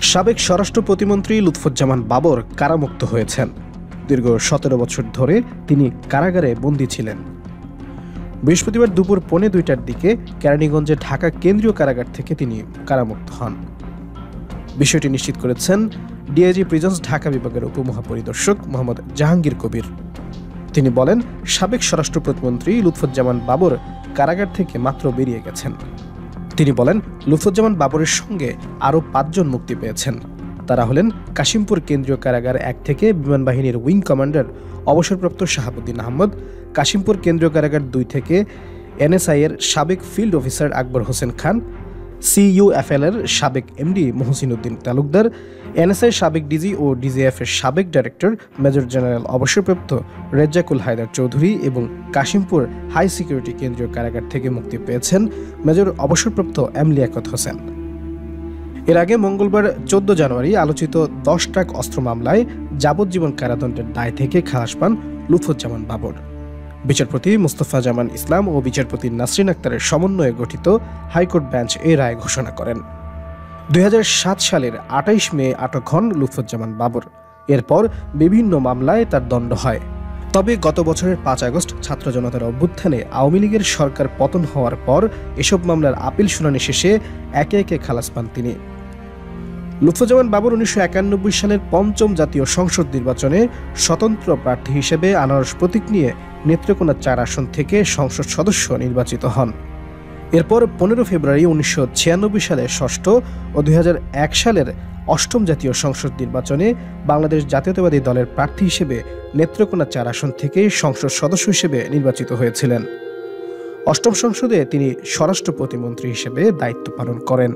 সাবেক স্বরাষ্ট্র প্রতিমন্ত্রী লুৎফুজ্জামান বাবর কারামুক্ত হয়েছেন। দীর্ঘ ১৭ বছর ধরে তিনি কারাগারে বন্দী ছিলেন। বৃহস্পতিবার দুপুর ১:২টার দিকে কেরানীগঞ্জে ঢাকা কেন্দ্রীয় কারাগার থেকে তিনি কারামুক্ত হন। বিষয়টি নিশ্চিত করেছেন ডিআইজি প্রিজন্স ঢাকা বিভাগের উপমহাপরিদর্শক মোহাম্মদ জাহাঙ্গীর কবির। তিনি বলেন, সাবেক স্বরাষ্ট্র প্রতিমন্ত্রী লুৎফুজ্জামান বাবর কারাগার থেকে মাত্র বেরিয়ে গেছেন। তিনি বলেন, লুৎফুজ্জামান বাবরের সঙ্গে আরও ৫ জন মুক্তি পেয়েছেন। তারা হলেন কাশিমপুর কেন্দ্রীয় কারাগার ১ থেকে বিমান বাহিনীর উইং কমান্ডার অবসরপ্রাপ্ত শাহাবুদ্দিন আহমদ, কাশিমপুর কেন্দ্রীয় কারাগার ২ থেকে এনএসআই এর সাবেক field officer Akbar Hossain Khan, CUFL এর সাবেক এমডি মহসিন উদ্দিন তালুকদার, এনএসআই সাবেক ডিজি ও ডিজিএফ এর সাবেক ডাইরেক্টর মেজর জেনারেল অবসরপ্রাপ্ত রেজ্জাকুল হায়দার চৌধুরী এবং কাশিমপুর হাই সিকিউরিটি কেন্দ্রীয় কারাগার থেকে মুক্তি পেয়েছেন মেজর অবসরপ্রাপ্ত এম লিয়াকত হোসেন। এর আগে মঙ্গলবার ১৪ জানুয়ারি আলোচিত ১০ ট্রাক অস্ত্র মামলায় যাবজ্জীবন কারাদণ্ডের দায় থেকে খালাস পান লুৎফুজ্জামান বাবর। বিচারপতি মুস্তফা জামান ইসলাম ও বিচারপতি নাসরিন আক্তারের সমন্বয়ে গঠিত হাইকোর্ট বেঞ্চ এই রায় ঘোষণা করেন। ২০০৭ সালের ২৮ মে আটক হন লুৎফুজ্জামান বাবর। এরপর বিভিন্ন মামলায় তার দণ্ড হয়। তবে গত বছরের ৫ আগস্ট ছাত্র জনতার অভ্যুত্থানে আওয়ামী লীগের সরকার পতন হওয়ার পর এসব মামলার আপিল শুনানি শেষে একে একে খালাস পান তিনি। লুৎফুজ্জামান বাবর ১৯৯১ সালের ৫ম জাতীয় সংসদ নির্বাচনে স্বতন্ত্র প্রার্থী হিসেবে আনারস প্রতীক নিয়ে নেত্রকোনা ৪ আসন থেকে সংসদ সদস্য নির্বাচিত হন। এরপর ১৫ ফেব্রুয়ারি ১৯৯৬ সালের ৬ষ্ঠ ও ২০০১ সালের ৮ম জাতীয় সংসদ নির্বাচনে বাংলাদেশ জাতীয়তাবাদী দলের প্রার্থী হিসেবে নেত্রকোনা ৪ আসন থেকে সংসদ সদস্য হিসেবে নির্বাচিত হয়েছিলেন। ৮ম সংসদে তিনি স্বরাষ্ট্র প্রতিমন্ত্রী হিসেবে দায়িত্ব পালন করেন।